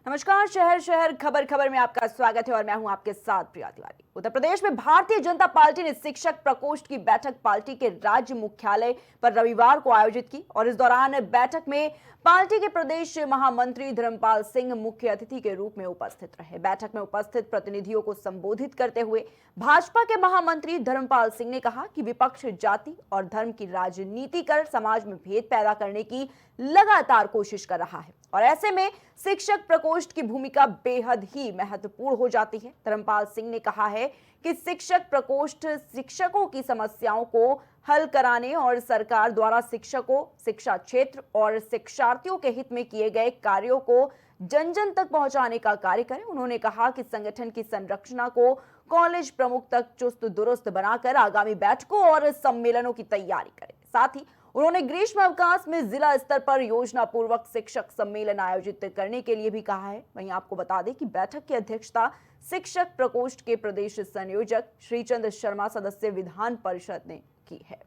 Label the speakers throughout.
Speaker 1: नमस्कार। शहर शहर खबर खबर में आपका स्वागत है और मैं हूं आपके साथ प्रिया तिवारी। उत्तर प्रदेश में भारतीय जनता पार्टी ने शिक्षक प्रकोष्ठ की बैठक पार्टी के राज्य मुख्यालय पर रविवार को आयोजित की और इस दौरान बैठक में पार्टी के प्रदेश महामंत्री धर्मपाल सिंह मुख्य अतिथि के रूप में उपस्थित रहे। बैठक में उपस्थित प्रतिनिधियों को संबोधित करते हुए भाजपा के महामंत्री धर्मपाल सिंह ने कहा कि विपक्ष जाति और धर्म की राजनीति कर समाज में भेद पैदा करने की लगातार कोशिश कर रहा है और ऐसे में शिक्षक प्रकोष्ठ की भूमिका बेहद ही महत्वपूर्ण हो जाती है। धर्मपाल सिंह ने कहा है कि शिक्षक प्रकोष्ठ शिक्षकों की समस्याओं को हल कराने और सरकार द्वारा शिक्षकों, शिक्षा क्षेत्र और शिक्षार्थियों के हित में किए गए कार्यों को जन जन तक पहुंचाने का कार्य करें। उन्होंने कहा कि संगठन की संरचना को कॉलेज प्रमुख तक चुस्त दुरुस्त बनाकर आगामी बैठकों और सम्मेलनों की तैयारी करें। साथ ही उन्होंने ग्रीष्म अवकाश में जिला स्तर पर योजना पूर्वक शिक्षक सम्मेलन आयोजित करने के लिए भी कहा है। वहीं आपको बता दें कि बैठक की अध्यक्षता शिक्षक प्रकोष्ठ के प्रदेश संयोजक श्रीचंद शर्मा सदस्य विधान परिषद ने की है।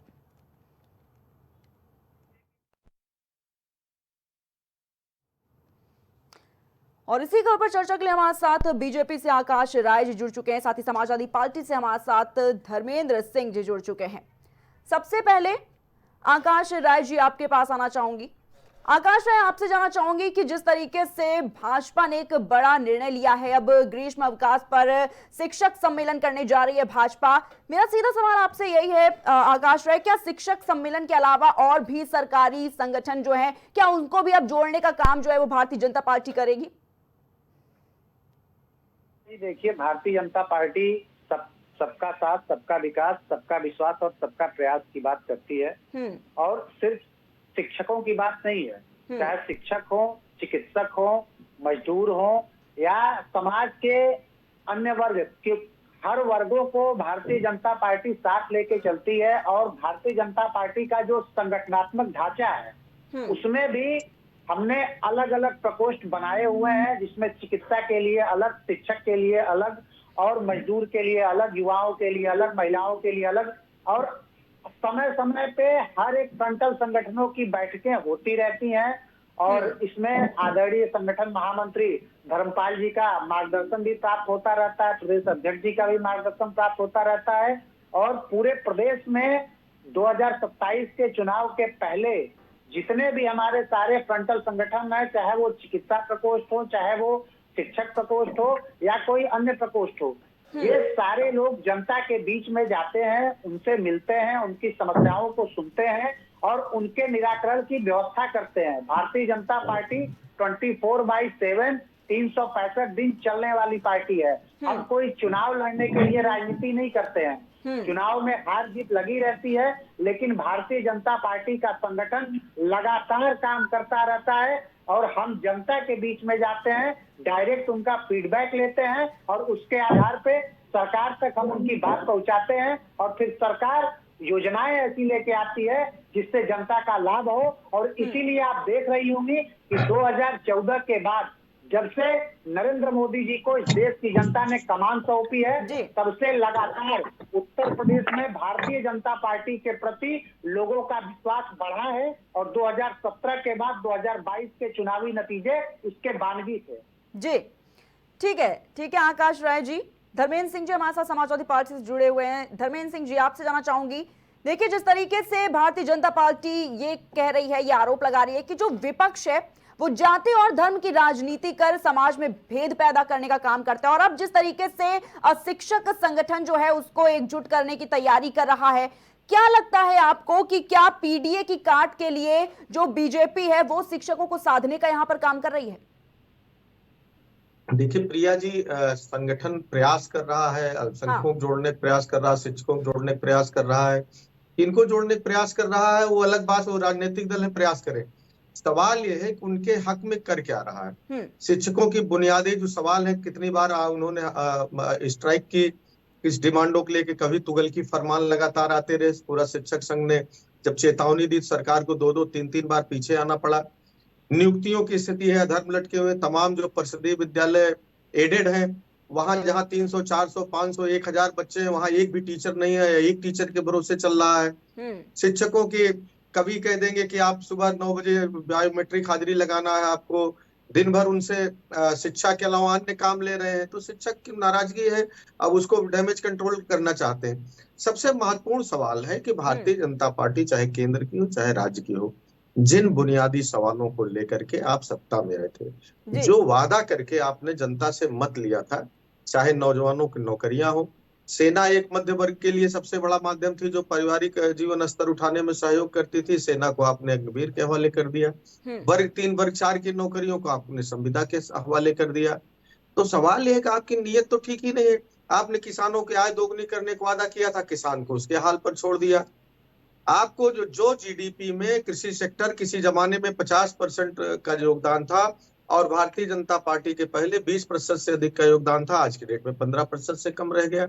Speaker 1: और इसी खबर पर चर्चा के लिए हमारे साथ बीजेपी से आकाश राय जी जुड़ चुके हैं, साथ ही समाजवादी पार्टी से हमारे साथ धर्मेंद्र सिंह जी जुड़ चुके हैं। सबसे पहले आकाश राय जी आपके पास आना चाहूंगी। आकाश राय, आपसे जानना चाहूंगी कि जिस तरीके से भाजपा ने एक बड़ा निर्णय लिया है, अब ग्रीष्म अवकाश पर शिक्षक सम्मेलन करने जा रही है भाजपा, मेरा सीधा सवाल आपसे यही है आकाश राय, क्या शिक्षक सम्मेलन के अलावा और भी सरकारी संगठन जो है, क्या उनको भी अब जोड़ने का काम जो है वो भारतीय जनता पार्टी करेगी?
Speaker 2: देखिए, भारतीय जनता पार्टी सबका साथ, सबका विकास, सबका विश्वास और सबका प्रयास की बात करती है और सिर्फ शिक्षकों की बात नहीं है। चाहे शिक्षक हो, चिकित्सक हो, मजदूर हो या समाज के अन्य वर्ग के, हर वर्गों को भारतीय जनता पार्टी साथ लेके चलती है। और भारतीय जनता पार्टी का जो संगठनात्मक ढांचा है उसमें भी हमने अलग अलग प्रकोष्ठ बनाए हुए हैं, जिसमें चिकित्सा के लिए अलग, शिक्षक के लिए अलग और मजदूर के लिए अलग, युवाओं के लिए अलग, महिलाओं के लिए अलग। और समय समय पे हर एक फ्रंटल संगठनों की बैठकें होती रहती हैं और इसमें आदरणीय संगठन महामंत्री धर्मपाल जी का मार्गदर्शन भी प्राप्त होता रहता है, प्रदेश अध्यक्ष जी का भी मार्गदर्शन प्राप्त होता रहता है। और पूरे प्रदेश में 2027 के चुनाव के पहले जितने भी हमारे सारे फ्रंटल संगठन है, चाहे वो चिकित्सा प्रकोष्ठ हो, चाहे वो शिक्षक प्रकोष्ठ हो या कोई अन्य प्रकोष्ठ हो, ये सारे लोग जनता के बीच में जाते हैं, उनसे मिलते हैं, उनकी समस्याओं को सुनते हैं और उनके निराकरण की व्यवस्था करते हैं। भारतीय जनता पार्टी 24/7 365 दिन चलने वाली पार्टी है। हम कोई चुनाव लड़ने के लिए राजनीति नहीं करते हैं, चुनाव में हार जीत लगी रहती है, लेकिन भारतीय जनता पार्टी का संगठन लगातार काम करता रहता है और हम जनता के बीच में जाते हैं, डायरेक्ट उनका फीडबैक लेते हैं और उसके आधार पे सरकार तक हम उनकी बात पहुंचाते हैं और फिर सरकार योजनाएं ऐसी लेके आती है जिससे जनता का लाभ हो। और इसीलिए आप देख रही होंगी कि 2014 के बाद जब से नरेंद्र मोदी जी को इस देश की जनता ने कमान सौंपी है, तब से लगातार उत्तर प्रदेश में भारतीय जनता पार्टी के प्रति लोगों का विश्वास बढ़ा है और 2017 के बाद 2022 के चुनावी नतीजे इसके बानगी थे।
Speaker 1: जी ठीक है आकाश राय जी। धर्मेंद्र सिंह जी हमारे साथ समाजवादी पार्टी से जुड़े हुए हैं। धर्मेंद्र सिंह जी, आपसे जानना चाहूंगी, देखिए जिस तरीके से भारतीय जनता पार्टी ये कह रही है, ये आरोप लगा रही है कि जो विपक्ष है वो जाति और धर्म की राजनीति कर समाज में भेद पैदा करने का काम करता है और अब जिस तरीके से शिक्षक संगठन जो है उसको एकजुट करने की तैयारी कर रहा है, क्या लगता है आपको कि क्या पीडीए की काट के लिए जो बीजेपी है वो शिक्षकों को साधने का यहाँ पर काम कर रही है?
Speaker 3: देखिए प्रिया जी, संगठन प्रयास कर रहा है, अल्पसंख्यकों को जोड़ने का प्रयास कर रहा है, शिक्षकों को जोड़ने का प्रयास कर रहा है, इनको जोड़ने का प्रयास कर रहा है, वो अलग बात, वो राजनीतिक दल है, प्रयास करे। सवाल ये है कि उनके हक में कर क्या रहा है। शिक्षकों की बुनियादी जो सवाल है, कितनी बार उन्होंने स्ट्राइक की, इस डिमांडों को लेके कभी तुगल की फरमान लगातार आते रहे। पूरा शिक्षक संघ ने जब चेतावनी दी, सरकार को 2-2, 3-3 बार पीछे आना पड़ा। नियुक्तियों की स्थिति है, अधर्म लटके हुए। तमाम जो परिषदीय विद्यालय एडेड हैं, वहां जहां 300, 400, 500, 1000 बच्चे हैं, वहां एक भी टीचर नहीं है, एक टीचर के भरोसे चल रहा है। शिक्षकों की कभी कह देंगे कि आप सुबह 9 बजे बायोमेट्रिक हाजिरी लगाना है आपको, दिन भर उनसे शिक्षा के अलावा अन्य काम ले रहे हैं, तो शिक्षक की नाराजगी है, अब उसको डैमेज कंट्रोल करना चाहते हैं। सबसे महत्वपूर्ण सवाल है कि भारतीय जनता पार्टी चाहे केंद्र की हो चाहे राज्य की हो, जिन बुनियादी सवालों को लेकर के आप सत्ता में आए थे,
Speaker 1: जी
Speaker 3: जो वादा करके आपने जनता से मत लिया था, चाहे नौजवानों की नौकरियां हो, सेना एक मध्य वर्ग के लिए सबसे बड़ा माध्यम थी जो पारिवारिक जीवन स्तर उठाने में सहयोग करती थी, सेना को आपने अग्निवीर के हवाले कर दिया। वर्ग 3 वर्ग 4 की नौकरियों को आपने संविदा के हवाले कर दिया। तो सवाल यह है कि आपकी नीयत तो ठीक ही नहीं है। आपने किसानों की आय दोगुनी करने का वादा किया था, किसान को उसके हाल पर छोड़ दिया। आपको जो जीडीपी में कृषि सेक्टर किसी जमाने में 50% का योगदान था और भारतीय जनता पार्टी के पहले 20% से अधिक का योगदान था, आज की डेट में 15% से कम रह गया।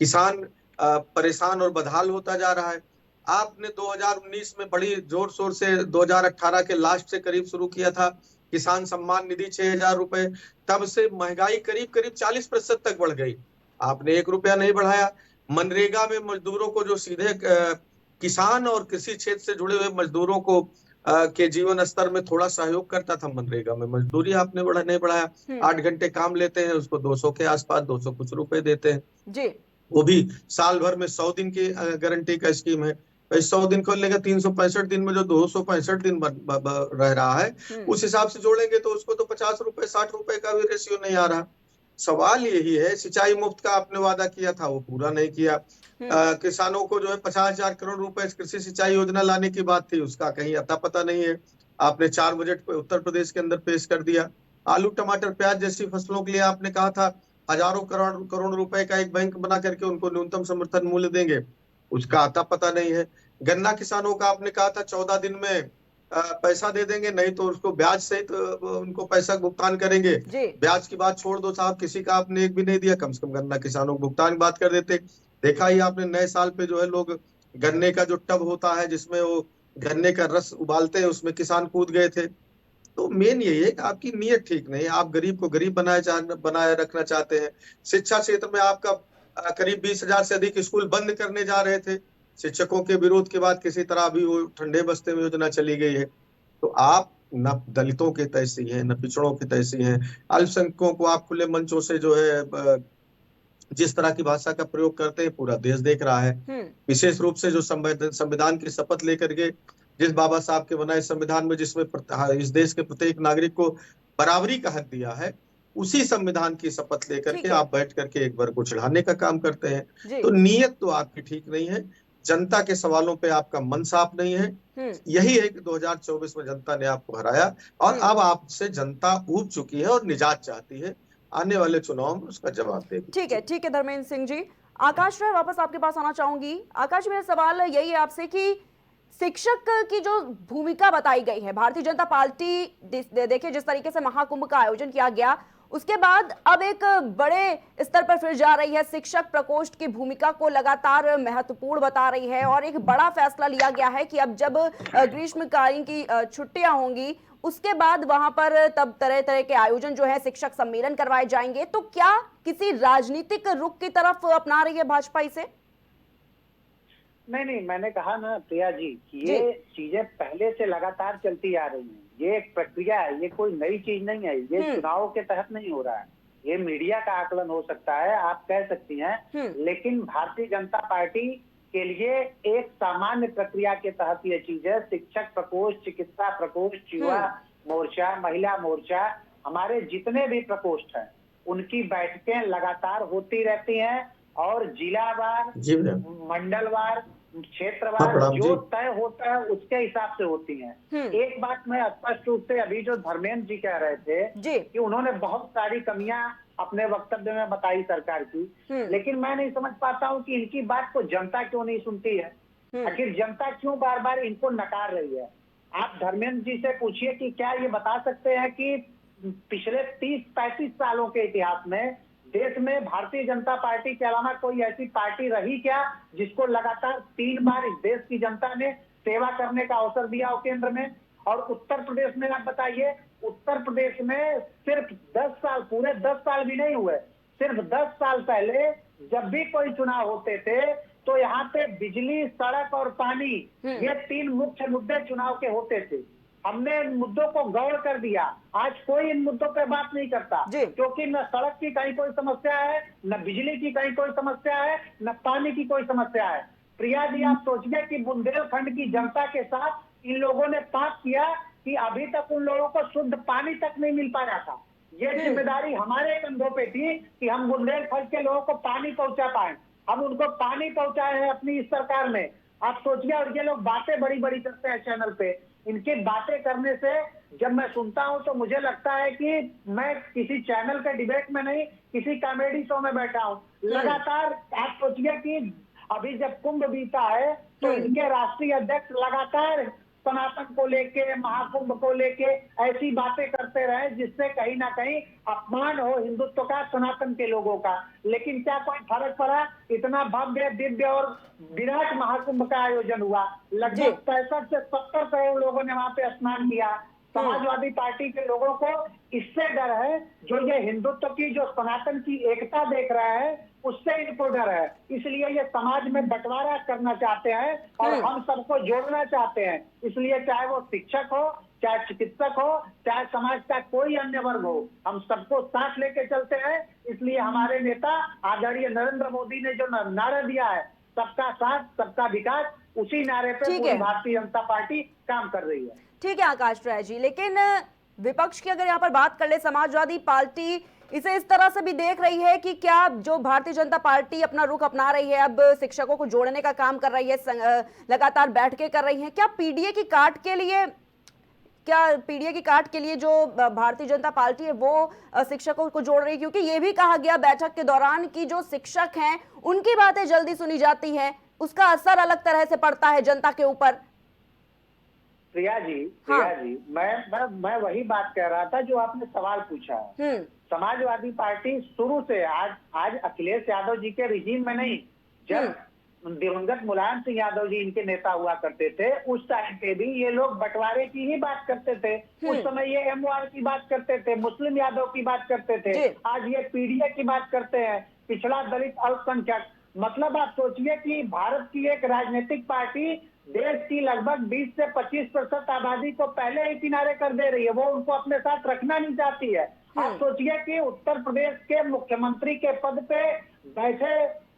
Speaker 3: किसान परेशान और बदहाल होता जा रहा है। आपने 2019 में बड़ी जोर शोर से 2018 के लास्ट से करीब शुरू किया था किसान सम्मान निधि 6,000 रुपए, तब से महंगाई करीब करीब 40% तक बढ़ गई, आपने 1 रुपया नहीं बढ़ाया। मनरेगा में मजदूरों को जो सीधे किसान और कृषि क्षेत्र से जुड़े हुए मजदूरों को के जीवन स्तर में थोड़ा सहयोग करता था, मनरेगा में मजदूरी आपने नहीं बढ़ाया। 8 घंटे काम लेते हैं उसको 200 के आसपास 200 कुछ रुपए देते हैं
Speaker 1: जी
Speaker 3: वो भी साल भर में 100 दिन की गारंटी का स्कीम है। 100 दिन को लेकर 365 दिन में जो 265 दिन रह रहा है उस हिसाब से जोड़ेंगे तो उसको तो 50 रुपए 60 रुपए का भी रेशियो नहीं आ रहा। सवाल यही है, सिंचाई मुफ्त का आपने वादा किया था वो पूरा नहीं किया। किसानों को जो है 50,000 करोड़ रुपए कृषि सिंचाई योजना लाने की बात थी, उसका कहीं अता पता नहीं है। आपने 4 बजट उत्तर प्रदेश के अंदर पेश कर दिया। आलू टमाटर प्याज जैसी फसलों के लिए आपने कहा था हजारों करोड़ करोड़ रुपए का एक बैंक बना करके उनको न्यूनतम समर्थन मूल्य देंगे, उसका आता पता नहीं है। गन्ना किसानों का आपने कहा था 14 दिन में पैसा दे देंगे, नहीं तो उसको ब्याज सहित उनको पैसा भुगतान करेंगे। ब्याज की बात छोड़ दो साहब, किसी का आपने एक भी नहीं दिया, कम से कम गन्ना किसानों को भुगतान की बात कर देते। देखा ही आपने नए साल पे जो है लोग गन्ने का जो टब होता है जिसमें वो गन्ने का रस उबालते हैं उसमें किसान कूद गए थे। तो मेन यही है कि आपकी नीयत ठीक नहीं है, आप गरीब को गरीब बनाए रखना चाहते हैं। शिक्षा क्षेत्र में आपका करीब 20,000 से अधिक स्कूल बंद करने जा रहे थे, शिक्षकों के विरोध के बाद किसी तरह अभी वो ठंडे बस्ते में योजना चली गई है। तो आप न दलितों के तैसी हैं न पिछड़ों की तैसी हैं, अल्पसंख्यकों को आप खुले मंचों से जो है जिस तरह की भाषा का प्रयोग करते हैं पूरा देश देख रहा है। विशेष रूप से जो संविधान की शपथ लेकर के जिस बाबा साहब के बनाए संविधान में जिसमें इस देश के प्रत्येक नागरिक को बराबरी का हक दिया है, उसी संविधान की शपथ लेकर के आप बैठ करके एक वर्ग को चिढ़ाने का काम करते हैं। तो नीयत तो आपकी ठीक नहीं है, जनता के सवालों पे आपका मन साफ नहीं है। यही है कि 2024 में जनता ने आपको हराया और अब आपसे जनता ऊब चुकी है और निजात चाहती है, आने वाले चुनाव में उसका जवाब देगी।
Speaker 1: ठीक है धर्मेंद्र सिंह जी। आकाश राय वापस आपके पास आना चाहूंगी। आकाश, मेरा सवाल यही है आपसे कि शिक्षक की जो भूमिका बताई गई है, भारतीय जनता पार्टी देखिए जिस तरीके से महाकुंभ का आयोजन किया गया उसके बाद अब एक बड़े स्तर पर फिर जा रही है, शिक्षक प्रकोष्ठ की भूमिका को लगातार महत्वपूर्ण बता रही है और एक बड़ा फैसला लिया गया है कि अब जब ग्रीष्मकालीन की छुट्टियां होंगी उसके बाद वहां पर तब तरह तरह के आयोजन जो है शिक्षक सम्मेलन करवाए जाएंगे। तो क्या किसी राजनीतिक रुख की तरफ अपना रही है भाजपा इसे?
Speaker 2: नहीं, मैंने कहा ना प्रिया जी कि ये चीजें पहले से लगातार चलती आ रही हैं। ये एक प्रक्रिया है, ये कोई नई चीज नहीं है, ये चुनाव के तहत नहीं हो रहा है। ये मीडिया का आकलन हो सकता है, आप कह सकती हैं, लेकिन भारतीय जनता पार्टी के लिए एक सामान्य प्रक्रिया के तहत ये चीज है। शिक्षक प्रकोष्ठ, चिकित्सा प्रकोष्ठ, युवा मोर्चा, महिला मोर्चा, हमारे जितने भी प्रकोष्ठ हैं उनकी बैठकें लगातार होती रहती हैं और जिलावार, मंडलवार, क्षेत्रवार जो तय होता है उसके हिसाब से होती हैं। एक बात मैं स्पष्ट रूप से अभी जो धर्मेंद्र जी कह रहे थे कि उन्होंने बहुत सारी कमियां अपने वक्तव्य में बताई सरकार की, लेकिन मैं नहीं समझ पाता हूं कि इनकी बात को जनता क्यों नहीं सुनती है। आखिर जनता क्यों बार बार इनको नकार रही है? आप धर्मेंद्र जी से पूछिए कि क्या ये बता सकते हैं कि पिछले 30-35 सालों के इतिहास में देश में भारतीय जनता पार्टी के अलावा कोई ऐसी पार्टी रही क्या जिसको लगातार 3 बार इस देश की जनता ने सेवा करने का अवसर दिया हो केंद्र में? और उत्तर प्रदेश में आप बताइए, उत्तर प्रदेश में सिर्फ 10 साल, पूरे 10 साल भी नहीं हुए, सिर्फ 10 साल पहले जब भी कोई चुनाव होते थे तो यहाँ पे बिजली, सड़क और पानी, ये 3 मुख्य मुद्दे चुनाव के होते थे। हमने इन मुद्दों को गौर कर दिया। आज कोई इन मुद्दों पे बात नहीं करता, क्योंकि न सड़क की कहीं कोई समस्या है, न बिजली की कहीं कोई समस्या है, न पानी की कोई समस्या है। प्रिया जी, आप सोचिए कि बुंदेलखंड की जनता के साथ इन लोगों ने पाप किया कि अभी तक उन लोगों को शुद्ध पानी तक नहीं मिल पाया था। ये जिम्मेदारी हमारे कंधों पे थी कि हम बुंदेलखंड के लोगों को पानी पहुंचा पाए। हम उनको पानी पहुंचाए हैं अपनी इस सरकार में। आप सोचिए, और ये लोग बातें बड़ी बड़ी करते हैं चैनल पे। इनकी बातें करने से जब मैं सुनता हूं तो मुझे लगता है कि मैं किसी चैनल के डिबेट में नहीं, किसी कॉमेडी शो में बैठा हूं। लगातार आप सोचिए कि अभी जब कुंभ बीता है तो इनके राष्ट्रीय अध्यक्ष लगातार सनातन को लेके, महाकुंभ को लेके ऐसी बातें करते रहे जिससे कहीं ना कहीं अपमान हो हिंदुत्व का, सनातन के लोगों का। लेकिन क्या कोई फर्क पड़ा? इतना भव्य, दिव्य और विराट महाकुंभ का आयोजन हुआ। लगभग 65 से 70 करोड़ लोगों ने वहां पे स्नान किया। समाजवादी पार्टी के लोगों को इससे डर है, जो ये हिंदुत्व की, जो सनातन की एकता देख रहे हैं, उससे इनको डर है। इसलिए ये समाज में बंटवारा करना चाहते हैं और हम सबको जोड़ना चाहते हैं। इसलिए चाहे वो शिक्षक हो, चाहे चिकित्सक हो, चाहे समाज का कोई अन्य वर्ग हो, हम सबको साथ लेके चलते हैं। इसलिए हमारे नेता आदरणीय नरेंद्र मोदी ने जो नारा दिया है, सबका साथ सबका विकास, उसी नारे पे पूरी भारतीय जनता पार्टी काम कर रही है।
Speaker 1: ठीक है आकाश राय जी, लेकिन विपक्ष की अगर यहाँ पर बात कर ले, समाजवादी पार्टी इसे इस तरह से भी देख रही है कि क्या जो भारतीय जनता पार्टी अपना रुख अपना रही है, अब शिक्षकों को जोड़ने का काम कर रही है, लगातार बैठकें कर रही हैं, क्या पीडीए की काट के लिए जो भारतीय जनता पार्टी है वो शिक्षकों को जोड़ रही है? क्योंकि ये भी कहा गया बैठक के दौरान कि जो शिक्षक हैं उनकी बातें जल्दी सुनी जाती हैं, उसका असर अलग तरह से पड़ता है जनता के ऊपर।
Speaker 2: प्रिया जी, मैं वही बात कह रहा था जो आपने सवाल पूछा है। समाजवादी पार्टी शुरू से आज अखिलेश यादव जी के रिजीम में नहीं, जब दिवंगत मुलायम सिंह यादव जी इनके नेता हुआ करते थे, उस टाइम पे भी ये लोग बंटवारे की ही बात करते थे। उस समय ये एमओआर की बात करते थे, मुस्लिम यादव की बात करते थे। आज ये पीडीए की बात करते हैं, पिछड़ा, दलित, अल्पसंख्यक। मतलब आप सोचिए कि भारत की एक राजनीतिक पार्टी देश की लगभग 20 से 25% आबादी को पहले ही किनारे कर दे रही है। वो उनको अपने साथ रखना नहीं चाहती है। आप सोचिए कि उत्तर प्रदेश के मुख्यमंत्री के पद पे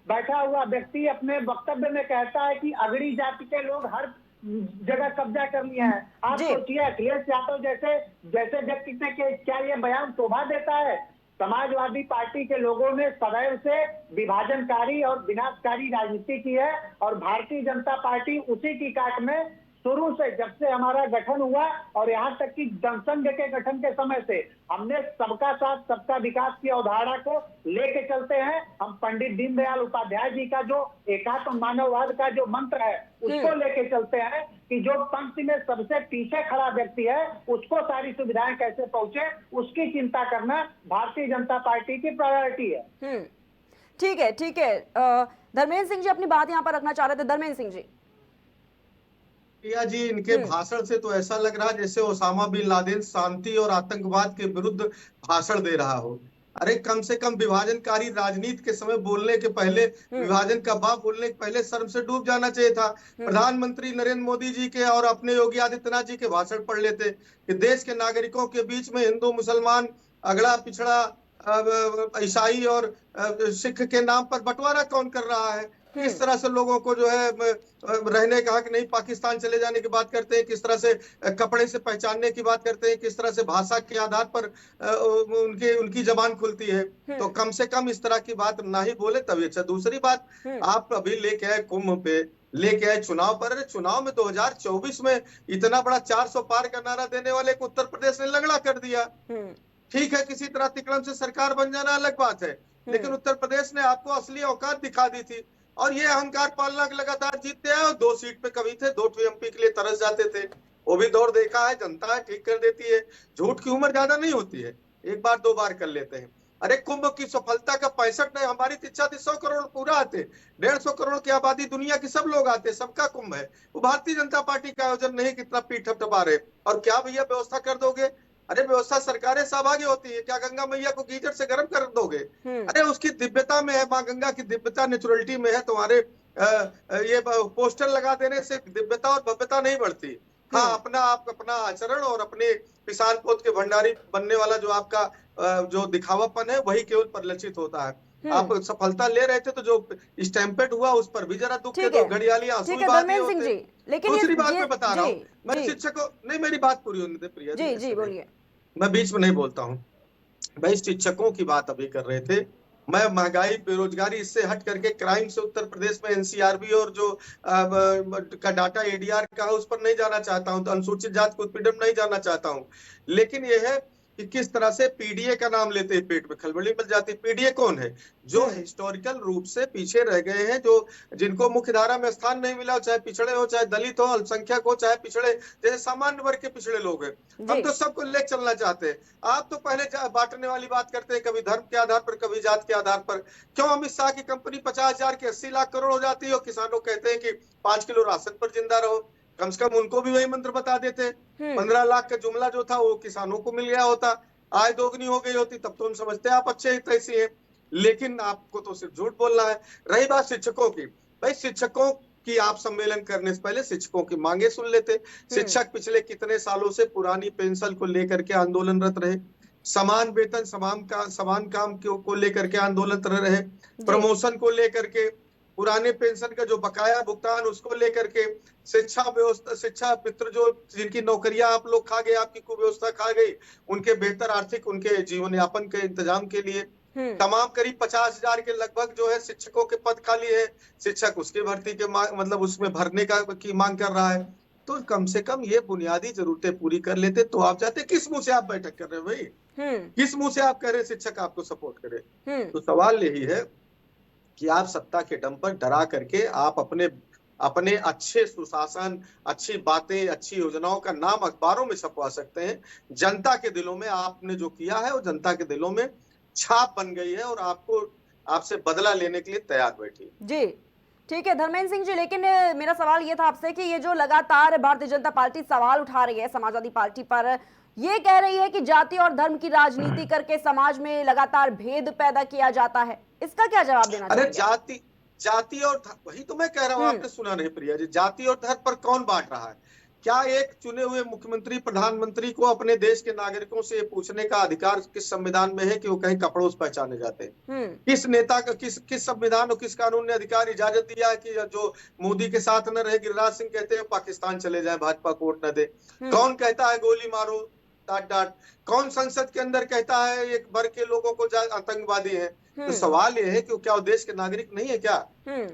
Speaker 2: बैठा हुआ व्यक्ति अपने वक्तव्य में कहता है कि अगड़ी जाति के लोग हर जगह कब्जा कर लिए हैं। आप सोचिए, अखिलेश यादव जैसे व्यक्ति ने क्या ये बयान शोभा देता है? समाजवादी पार्टी के लोगों ने सदैव से विभाजनकारी और विनाशकारी राजनीति की है और भारतीय जनता पार्टी उसी की काट में शुरू से, जब से हमारा गठन हुआ और यहाँ तक कि जनसंघ के गठन के समय से, हमने सबका साथ सबका विकास की अवधारणा को लेके चलते हैं। हम पंडित दीनदयाल उपाध्याय जी का जो एकात्म मानववाद का जो मंत्र है, उसको लेके चलते हैं कि जो पंक्ति में सबसे पीछे खड़ा व्यक्ति है उसको सारी सुविधाएं कैसे पहुंचे, उसकी चिंता करना भारतीय जनता पार्टी की प्रायोरिटी है।
Speaker 1: ठीक है। धर्मेंद्र सिंह जी अपनी बात यहाँ पर रखना चाह रहे थे। धर्मेंद्र सिंह जी।
Speaker 3: प्रिया जी, इनके भाषण से तो ऐसा लग रहा है जैसे ओसामा बिन लादेन शांति और आतंकवाद के विरुद्ध भाषण दे रहा हो। अरे कम से कम विभाजनकारी राजनीति के समय बोलने के पहले, विभाजन का बाप बोलने के पहले शर्म से डूब जाना चाहिए था। प्रधानमंत्री नरेंद्र मोदी जी के और अपने योगी आदित्यनाथ जी के भाषण पढ़ लेते कि देश के नागरिकों के बीच में हिंदू, मुसलमान, अगड़ा पिछड़ा, ईसाई और सिख के नाम पर बंटवारा कौन कर रहा है? किस तरह से लोगों को जो है रहने का हक नहीं, पाकिस्तान चले जाने की बात करते हैं, किस तरह से कपड़े से पहचानने की बात करते हैं, किस तरह से भाषा के आधार पर उनकी जबान खुलती है। तो कम से कम इस तरह की बात ना ही बोले तभी अच्छा। दूसरी बात, आप अभी लेके आए कुंभ पे, लेके आए चुनाव पर। चुनाव में 2024 में इतना बड़ा 400 पार का नारा देने वाले को उत्तर प्रदेश ने लगड़ा कर दिया। ठीक है, किसी तरह तिकड़म से सरकार बन जाना अलग बात है, लेकिन उत्तर प्रदेश ने आपको असली औकात दिखा दी थी और ये अहंकार पालना लगातार जीतते हैं। और 2 सीट पे कभी थे, 2 एमपी के लिए तरस जाते थे। वो भी दौर देखा है, जनता है, ठीक कर देती है। झूठ की उम्र ज्यादा नहीं होती है, एक बार 2 बार कर लेते हैं। अरे कुंभ की सफलता का 65 नहीं, हमारी इच्छा थी 100 करोड़ पूरा आते, 150 करोड़ की आबादी, दुनिया की सब लोग आते, सबका कुंभ है। वो भारतीय जनता पार्टी का आयोजन नहीं, कितना पीठ थपथपा रहे। और क्या भैया व्यवस्था कर दोगे? अरे व्यवस्था सरकारें सहभागी होती है, क्या गंगा मैया को गीजर से गर्म कर दोगे? अरे उसकी दिव्यता में है, माँ गंगा की दिव्यता नेचुरलिटी में है। तुम्हारे ये पोस्टर लगा देने से दिव्यता और भव्यता नहीं बढ़ती। हाँ, अपना आप अपना आचरण और अपने पिसान पोत के भंडारी बनने वाला जो आपका जो दिखावापन है वही केवल परिलक्षित होता है। आप सफलता ले रहे थे तो जो स्टैम्पेड हुआ उस पर भी जरा दुख के
Speaker 1: ठीक
Speaker 3: दो,
Speaker 1: है,
Speaker 3: घड़ियाली आंसू
Speaker 1: ठीक
Speaker 3: भी
Speaker 1: है
Speaker 3: बहा दिए
Speaker 1: धर्मेंद्र सिंह
Speaker 3: होते।
Speaker 1: जी, लेकिन
Speaker 3: दूसरी बात
Speaker 1: ये
Speaker 3: मैं बता रहा
Speaker 1: जी
Speaker 3: हूँ, मैं
Speaker 1: जी
Speaker 3: शिक्षकों नहीं, मेरी बात पूरी होने दे प्रिया जी,
Speaker 1: जी
Speaker 3: ऐसे
Speaker 1: जी
Speaker 3: नहीं,
Speaker 1: बोलिए।
Speaker 3: मैं बीच में नहीं बोलता हूँ। भाई शिक्षकों की बात अभी कर रहे थे, मैं महंगाई बेरोजगारी इससे हट करके क्राइम से उत्तर प्रदेश में एनसीआरबी और जो का डाटा एडीआर का है उस पर नहीं जाना चाहता हूं, तो अनुसूचित जाति को उत्पीड़न नहीं जाना चाहता हूं, लेकिन यह है कि किस तरह से पीडीए का नाम लेते हैं पेट में खलबली मच जाती है। पीडीए कौन है? जो हिस्टोरिकल रूप से पीछे रह गए हैं, जो जिनको मुख्य धारा में स्थान नहीं मिला, चाहे पिछड़े हो, चाहे दलित हो, अल्पसंख्यक हो, चाहे पिछड़े जैसे सामान्य वर्ग के पिछड़े लोग हैं, हम तो सबको ले चलना चाहते हैं। आप तो पहले बांटने वाली बात करते हैं, कभी धर्म के आधार पर, कभी जात के आधार पर। क्यों अमित शाह की कंपनी 50,000 की 80 लाख करोड़ हो जाती है और किसानों कहते हैं कि 5 किलो राशन पर जिंदा रहो? कम से कम उनको भी वही मंत्र बता देते। 15 लाख का जुमला जो था वो किसानों को मिल गया होता, आय दोगुनी हो गई होती, तब तो हम समझते हैं आप अच्छे हित ऐसी हैं। लेकिन आपको तो सिर्फ झूठ बोलना है। रही बात शिक्षकों की, भाई शिक्षकों कि आप सम्मेलन करने से पहले शिक्षकों की मांगे सुन लेते। शिक्षक पिछले कितने सालों से पुरानी पेंशन को लेकर के आंदोलनरत रहे, समान वेतन समान काम को लेकर के आंदोलनरत रहे, प्रमोशन को लेकर के, पुराने पेंशन का जो बकाया भुगतान उसको लेकर के, शिक्षा व्यवस्था, शिक्षा मित्र जो जिनकी नौकरियां आप लोग खा गए, आपकी कुव्यवस्था खा गई, उनके बेहतर आर्थिक उनके जीवन यापन के इंतजाम के लिए तमाम करीब 50,000 के लगभग जो है शिक्षकों के पद खाली है, शिक्षक उसके भर्ती के मतलब उसमें भरने की मांग कर रहा है। तो कम से कम ये बुनियादी जरूरतें पूरी कर लेते तो आप जाते। किस मुंह से आप बैठक कर रहे हो भाई? किस मुंह से आप कह रहे हैं शिक्षक आपको सपोर्ट करे? तो सवाल यही है कि आप सत्ता के दम पर डरा करके आप अपने अच्छे सुशासन, अच्छी बातें, अच्छी योजनाओं का नाम अखबारों में छपवा सकते हैं। जनता के दिलों में आपने जो किया है वो जनता के दिलों में छाप बन गई है और आपसे बदला लेने के लिए तैयार बैठी
Speaker 1: जी। ठीक है धर्मेंद्र सिंह जी, लेकिन मेरा सवाल ये था आपसे कि ये जो लगातार भारतीय जनता पार्टी सवाल उठा रही है समाजवादी पार्टी पर, ये कह रही है कि जाति और धर्म की राजनीति करके समाज में लगातार भेद पैदा किया जाता है, इसका क्या जवाब देना चाहिए?
Speaker 3: अरे जाति और वही तो मैं कह रहा हूँ, आपने सुना नहीं प्रिया जी, जाति और धर्म पर कौन बांट रहा है? क्या एक चुने हुए मुख्यमंत्री प्रधानमंत्री को अपने देश के नागरिकों से पूछने का अधिकार किस संविधान में है कि वो कहीं कपड़ों से पहचाने जाते हैं? किस नेता का किस संविधान और किस कानून ने अधिकार इजाजत दिया है कि जो मोदी के साथ न रहे, गिरिराज सिंह कहते हैं पाकिस्तान चले जाए, भाजपा को वोट न दे? कौन कहता है गोली मारो डांट डांट? कौन संसद के अंदर कहता है एक वर्ग के लोगों को आतंकवादी है? तो सवाल ये है कि क्या वो देश के नागरिक नहीं है क्या?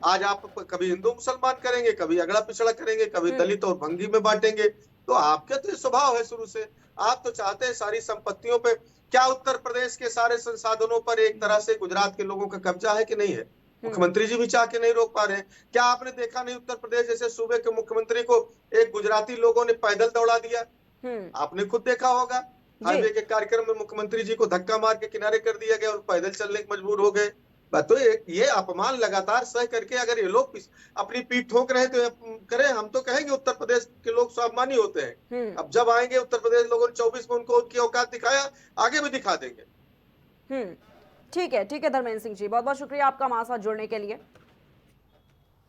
Speaker 3: आज आप कभी हिंदू मुसलमान करेंगे, कभी अगड़ा पिछड़ा करेंगे, कभी दलित और भंगी में बांटेंगे। तो आपका तो स्वभाव है शुरू से, आप तो चाहते हैं सारी संपत्तियों पे। क्या उत्तर प्रदेश के सारे संसाधनों पर एक तरह से गुजरात के लोगों का कब्जा है कि नहीं है? मुख्यमंत्री जी भी चाह के नहीं रोक पा रहे हैं। क्या आपने देखा नहीं उत्तर प्रदेश जैसे सूबे के मुख्यमंत्री को एक गुजराती लोगों ने पैदल दौड़ा दिया? आपने खुद देखा होगा, हाईवे के कार्यक्रम में मुख्यमंत्री जी को धक्का मार के किनारे कर दिया गया और पैदल चलने के मजबूर हो गए। तो ये अपमान लगातार सह करके अगर ये लोग अपनी पीठ ठोक रहे तो करें। हम तो कहेंगे उत्तर प्रदेश के लोग स्वाभिमानी होते हैं। अब जब आएंगे उत्तर प्रदेश लोगों ने 24 में उनको उनकी औकात दिखाया, आगे भी दिखा देंगे।
Speaker 1: ठीक है धर्मेंद्र सिंह जी, बहुत बहुत शुक्रिया आपका हमारे साथ जुड़ने के लिए।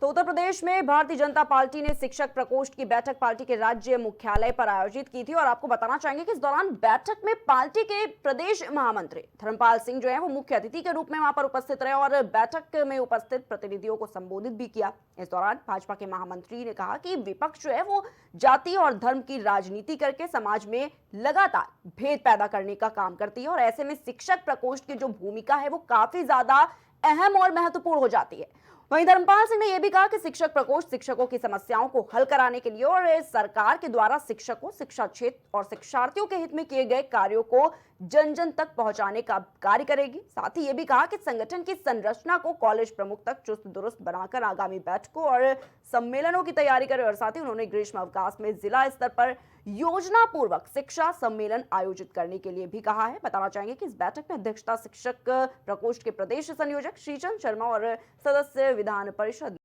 Speaker 1: तो उत्तर प्रदेश में भारतीय जनता पार्टी ने शिक्षक प्रकोष्ठ की बैठक पार्टी के राज्य मुख्यालय पर आयोजित की थी और आपको बताना चाहेंगे कि इस दौरान बैठक में पार्टी के प्रदेश महामंत्री धर्मपाल सिंह जो है वो मुख्य अतिथि के रूप में वहां पर उपस्थित रहे और बैठक में उपस्थित प्रतिनिधियों को संबोधित भी किया। इस दौरान भाजपा के महामंत्री ने कहा कि विपक्ष जो है वो जाति और धर्म की राजनीति करके समाज में लगातार भेद पैदा करने का काम करती है और ऐसे में शिक्षक प्रकोष्ठ की जो भूमिका है वो काफी ज्यादा अहम और महत्वपूर्ण हो जाती है। वहीं धर्मपाल सिंह ने यह भी कहा कि शिक्षक प्रकोष्ठ शिक्षकों की समस्याओं को हल कराने के लिए और सरकार के द्वारा शिक्षकों, शिक्षा क्षेत्र और शिक्षार्थियों के हित में किए गए कार्यों को जन जन तक पहुंचाने का कार्य करेगी। साथ ही यह भी कहा कि संगठन की संरचना को कॉलेज प्रमुख तक चुस्त दुरुस्त बनाकर आगामी बैठकों और सम्मेलनों की तैयारी करे और साथ ही उन्होंने ग्रीष्म अवकाश में जिला स्तर पर योजना पूर्वक शिक्षा सम्मेलन आयोजित करने के लिए भी कहा है। बताना चाहेंगे कि इस बैठक में अध्यक्षता शिक्षक प्रकोष्ठ के प्रदेश संयोजक श्रीचंद शर्मा और सदस्य विधान परिषद